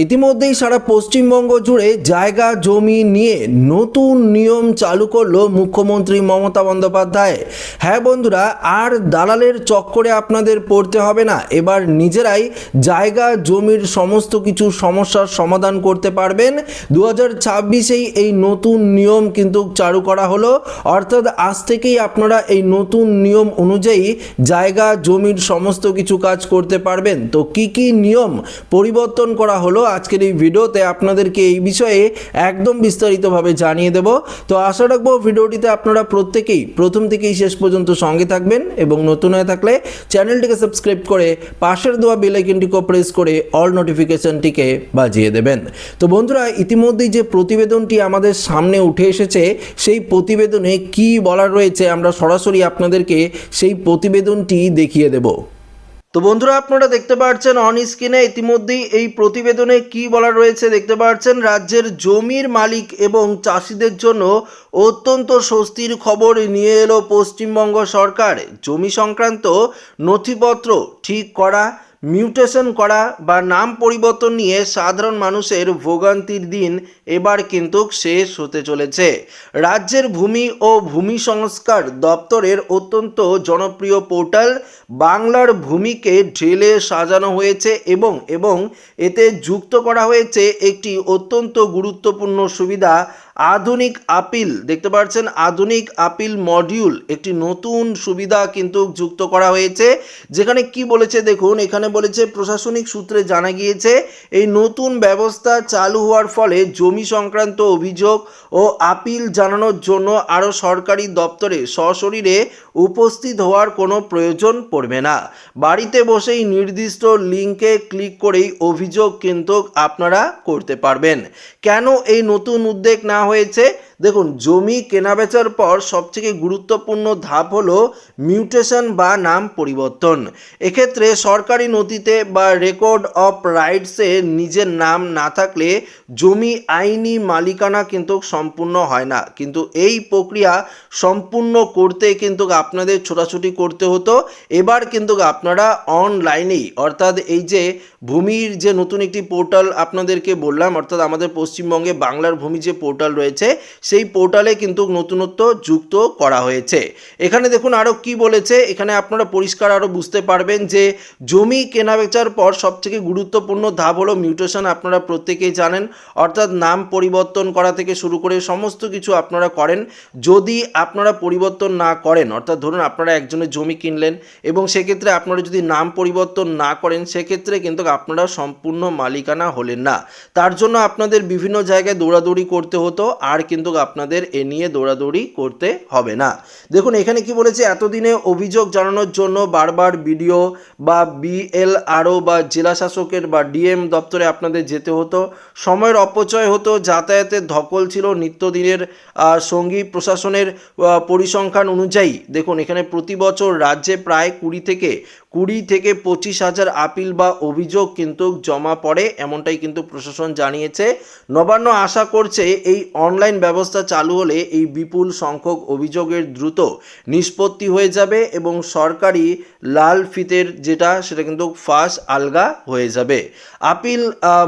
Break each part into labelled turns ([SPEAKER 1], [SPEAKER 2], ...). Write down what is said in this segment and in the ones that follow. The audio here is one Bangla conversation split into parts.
[SPEAKER 1] ইতিমধ্যেই সারা পশ্চিমবঙ্গ জুড়ে জায়গা জমি নিয়ে নতুন নিয়ম চালু করলো মুখ্যমন্ত্রী মমতা বন্দ্যোপাধ্যায়। হ্যাঁ বন্ধুরা, আর দালালের চক্করে আপনাদের পড়তে হবে না। এবার নিজেরাই জায়গা জমির সমস্ত কিছু সমস্যার সমাধান করতে পারবেন। 2026-এই এই নতুন নিয়ম কিন্তু চালু করা হলো, অর্থাৎ আজ থেকেই আপনারা এই নতুন নিয়ম অনুযায়ী জায়গা জমির সমস্ত কিছু কাজ করতে পারবেন। তো কি কি নিয়ম পরিবর্তন করা হলো আজকের এই ভিডিওতে আপনাদেরকে এই বিষয়ে একদম বিস্তারিতভাবে জানিয়ে দেব। তো আশা রাখবো ভিডিওটিতে আপনারা প্রত্যেকেই প্রথম থেকেই শেষ পর্যন্ত সঙ্গে থাকবেন এবং নতুন হয়ে থাকলে চ্যানেলটিকে সাবস্ক্রাইব করে পাশের দেওয়া বেল আইকনটিকে প্রেস করে অল নোটিফিকেশনটিকে বাজিয়ে দেবেন। তো বন্ধুরা, ইতিমধ্যেই যে প্রতিবেদনটি আমাদের সামনে উঠে এসেছে সেই প্রতিবেদনে কি বলা রয়েছে আমরা সরাসরি আপনাদেরকে সেই প্রতিবেদনটি দেখিয়ে দেব। তো বন্ধুরা, আপনারা দেখতে পাচ্ছেন অন স্ক্রিনে ইতিমধ্যেই এই প্রতিবেদনে কি বলা রয়েছে দেখতে পাচ্ছেন। রাজ্যের জমির মালিক এবং চাষিদের জন্য অত্যন্ত স্বস্তির খবর নিয়ে এলো পশ্চিমবঙ্গ সরকার। জমি সংক্রান্ত নথিপত্র ঠিক করা, মিউটেশন করা বা নাম পরিবর্তন নিয়ে সাধারণ মানুষের ভোগান্তির দিন এবার কিন্তু শেষ হতে চলেছে। রাজ্যের ভূমি ও ভূমি সংস্কার দপ্তরের অত্যন্ত জনপ্রিয় পোর্টাল বাংলার ভূমিকে ঢেলে সাজানো হয়েছে এবং এতে যুক্ত করা হয়েছে একটি অত্যন্ত গুরুত্বপূর্ণ সুবিধা, আধুনিক আপিল। দেখতে পাচ্ছেন আধুনিক আপিল মডিউল, একটি নতুন সুবিধা কিন্তু যুক্ত করা হয়েছে। যেখানে কি বলেছে দেখুন, এখানে বলেছে প্রশাসনিক সূত্রে জানা গিয়েছে এই নতুন ব্যবস্থা চালু হওয়ার ফলে জমি সংক্রান্ত অভিযোগ ও আপিল জানানোর জন্য আরও সরকারি দপ্তরে সশরীরে উপস্থিত হওয়ার কোনো প্রয়োজন পড়বে না। বাড়িতে বসেই নির্দিষ্ট লিঙ্কে ক্লিক করেই অভিযোগ কিন্তু আপনারা করতে পারবেন। কেন এই নতুন উদ্যোগ না হয়েছে? দেখুন, জমি কেনাবেচার পর সবথেকে গুরুত্বপূর্ণ ধাপ হলো মিউটেশন বা নাম পরিবর্তন। এক্ষেত্রে সরকারি নথিতে বা রেকর্ড অফ রাইটসে নিজের নাম না থাকলে জমি আইনি মালিকানা কিন্তু সম্পূর্ণ হয় না। কিন্তু এই প্রক্রিয়া সম্পূর্ণ করতে কিন্তু আপনাদের ছোটাছুটি করতে হতো। এবার কিন্তু আপনারা অনলাইনেই, অর্থাৎ এই যে ভূমির যে নতুন একটি পোর্টাল আপনাদেরকে বললাম, অর্থাৎ আমাদের পশ্চিমবঙ্গে বাংলার ভূমি যে পোর্টাল রয়েছে সেই পোর্টালে কিন্তু নতুনত্ব যুক্ত করা হয়েছে। এখানে দেখুন আরও কি বলেছে, এখানে আপনারা পরিষ্কার আরও বুঝতে পারবেন যে জমি কেনাবেচার পর সবথেকে গুরুত্বপূর্ণ ধাপ হলো মিউটেশন। আপনারা প্রত্যেকেই জানেন, অর্থাৎ নাম পরিবর্তন করা থেকে শুরু করে সমস্ত কিছু আপনারা করেন। যদি আপনারা পরিবর্তন না করেন, অর্থাৎ ধরুন আপনারা একজনের জমি কিনলেন এবং সেক্ষেত্রে আপনারা যদি নাম পরিবর্তন না করেন সেক্ষেত্রে কিন্তু আপনারা সম্পূর্ণ মালিকানা হলেন না। তার জন্য আপনাদের বিভিন্ন জায়গায় দৌড়াদৌড়ি করতে হতো, আর কিন্তু আপনাদের এ নিয়ে দৌড়াদৌড়ি করতে হবে না। দেখুন এখানে কি বলেছে, এতদিনে অভিযোগ জানানোর জন্য বারবার বিডিও বা বিএলআরও বা জেলা শাসকের বা ডিএম দপ্তরে আপনাদের যেতে হতো, সময়ের অপচয় হতো, যাতায়াতের ধকল ছিল নিত্যদিনের সঙ্গী। প্রশাসনের পরিসংখ্যান অনুযায়ী দেখুন এখানে প্রতি বছর রাজ্যে প্রায় 20 থেকে 25,000 আপিল বা অভিযোগ কিন্তু জমা পড়ে, এমনটাই কিন্তু প্রশাসন জানিয়েছে। নবান্ন আশা করছে এই অনলাইন ব্যবস্থা চালু হলে এই বিপুল সংখ্যক অভিযোগের দ্রুত নিষ্পত্তি হয়ে যাবে এবং সরকারি লাল ফিতের সেটা কিন্তু ফাঁস আলগা হয়ে যাবে। আপিল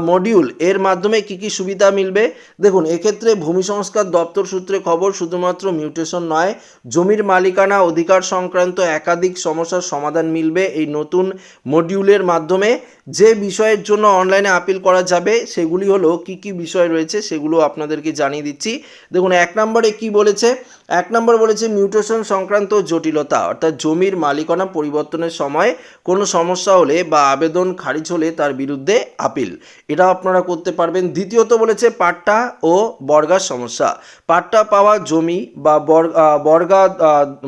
[SPEAKER 1] মডিউল এর মাধ্যমে কি কি সুবিধা মিলবে? দেখুন এক্ষেত্রে ভূমি সংস্কার দপ্তর সূত্রে খবর, শুধুমাত্র মিউটেশন নয়, জমির মালিকানা অধিকার সংক্রান্ত একাধিক সমস্যার সমাধান মিলবে এই নতুন মডিউলের মাধ্যমে। যে বিষয়ের জন্য অনলাইনে আপিল করা যাবে সেগুলি হলো কি কি বিষয় রয়েছে সেগুলো আপনাদেরকে জানিয়ে দিচ্ছি। দেখুন 1 নম্বরে কি বলেছে, 1 নম্বর বলেছে মিউটেশন সংক্রান্ত জটিলতা, অর্থাৎ জমির মালিকানা পরিবর্তনের সময় কোনো সমস্যা হলে বা আবেদন খারিজ হলে তার বিরুদ্ধে আপিল, এটা আপনারা করতে পারবেন। দ্বিতীয়ত বলেছে পাট্টা ও বর্গার সমস্যা, পাট্টা পাওয়া জমি বা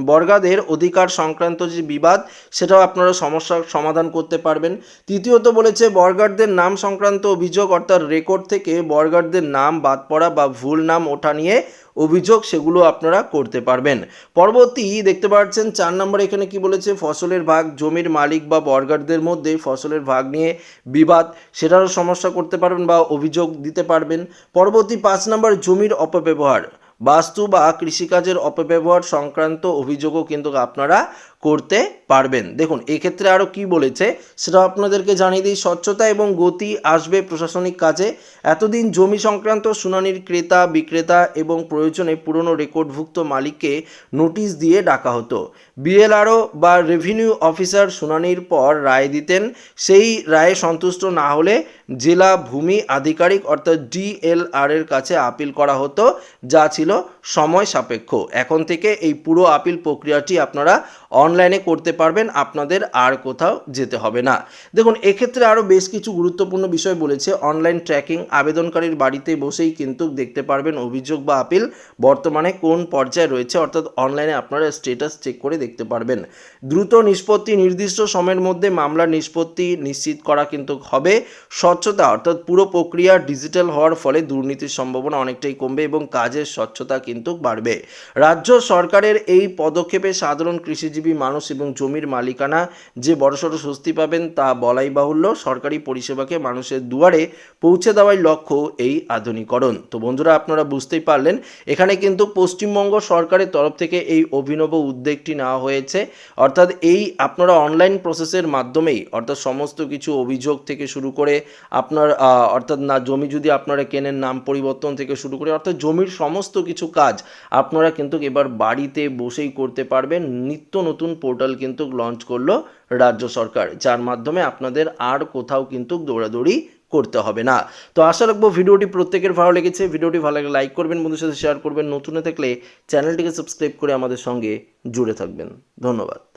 [SPEAKER 1] বর্গাদের অধিকার সংক্রান্ত যে বিবাদ সেটাও আপনারা সমস্যার সমাধান করতে পারবেন। তৃতীয়ত বলেছে বর্গারদের নাম সংক্রান্ত অভিযোগ, অর্থাৎ রেকর্ড থেকে বর্গারদের নাম বাদ পড়া বা ভুল নাম ওঠা নিয়ে অভিযোগ, সেগুলো আপনারা করতে পারবেন। পরবর্তী দেখতে পাচ্ছেন 4 নম্বরে এখানে কি বলেছে, ফসলের ভাগ, জমির মালিক বা বর্গারদের মধ্যে ফসলের ভাগ নিয়ে বিবাদ, সেটারও সমস্যা করতে পারবেন বা অভিযোগ দিতে পারবেন। পরবর্তী 5 নম্বর জমির অপব্যবহার, বাস্তু বা কৃষিকাজের অপব্যবহার সংক্রান্ত অভিযোগও কিন্তু আপনারা করতে পারবেন। দেখুন এক্ষেত্রে আরও কি বলেছে সেটা আপনাদেরকে জানিয়ে দিই। স্বচ্ছতা এবং গতি আসবে প্রশাসনিক কাজে। এতদিন জমি সংক্রান্ত শুনানির ক্রেতা বিক্রেতা এবং প্রয়োজনে পুরনো রেকর্ডভুক্ত মালিককে নোটিশ দিয়ে ডাকা হতো। বিএলআরও বা রেভিনিউ অফিসার শুনানির পর রায় দিতেন। সেই রায়ে সন্তুষ্ট না হলে জেলা ভূমি আধিকারিক অর্থাৎ ডিএলআর এর কাছে আপিল করা হতো, যা ছিল সময় সাপেক্ষ। এখন থেকে এই পুরো আপিল প্রক্রিয়াটি আপনারা অনলাইনে করতে পারবেন, আপনাদের আর কোথাও যেতে হবে না। দেখুন এক্ষেত্রে আরও বেশ কিছু গুরুত্বপূর্ণ বিষয় বলেছে। অনলাইন ট্র্যাকিং, আবেদনকারীর বাড়িতে বসেই কিন্তু দেখতে পারবেন অভিযোগ বা আপিল বর্তমানে কোন পর্যায়ে রয়েছে, অর্থাৎ অনলাইনে আপনারা স্ট্যাটাস চেক করে দেখতে পারবেন। দ্রুত নিষ্পত্তি, নির্দিষ্ট সময়ের মধ্যে মামলার নিষ্পত্তি নিশ্চিত করা কিন্তু হবে। স্বচ্ছতা অর্থাৎ পুরো প্রক্রিয়া ডিজিটাল হওয়ার ফলে দুর্নীতির সম্ভাবনা অনেকটাই কমবে এবং কাজের স্বচ্ছতা কিন্তু বাড়বে। রাজ্য সরকারের এই পদক্ষেপে সাধারণ কৃষিজীবী মানুষ এবং জমির মালিকানা যে বড়সড় স্বস্তি পাবেন তা বলাই বাহুল্য। সরকারি পরিষেবাকে মানুষের দুয়ারে পৌঁছে দেওয়াই লক্ষ্য এই আধুনিকরণ। তো বন্ধুরা আপনারা বুঝতেই পারলেন, এখানে কিন্তু পশ্চিমবঙ্গ সরকারের তরফ থেকে এই অভিনব উদ্যোগটি নেওয়া হয়েছে। অর্থাৎ এই আপনারা অনলাইন প্রসেসের মাধ্যমেই অর্থাৎ সমস্ত কিছু অভিযোগ থেকে শুরু করে আপনার অর্থাৎ না জমি যদি আপনারা কেনেন নাম পরিবর্তন থেকে শুরু করে অর্থাৎ জমির সমস্ত কিছু কাজ আপনারা কিন্তু এবার বাড়িতে বসেই করতে পারবেন। নিত্য নতুন পোর্টাল কিন্তু লঞ্চ করলো রাজ্য সরকার, যার মাধ্যমে আপনাদের আর কোথাও কিন্তু দৌড়াদৌড়ি করতে হবে না। তো আশা রাখবো ভিডিওটি প্রত্যেকের ভালো লেগেছে। ভিডিওটি ভালো লাগলে লাইক করবেন, বন্ধুদের সাথে শেয়ার করবেন, নতুন থাকলে চ্যানেলটিকে সাবস্ক্রাইব করে আমাদের সঙ্গে জুড়ে থাকবেন। ধন্যবাদ।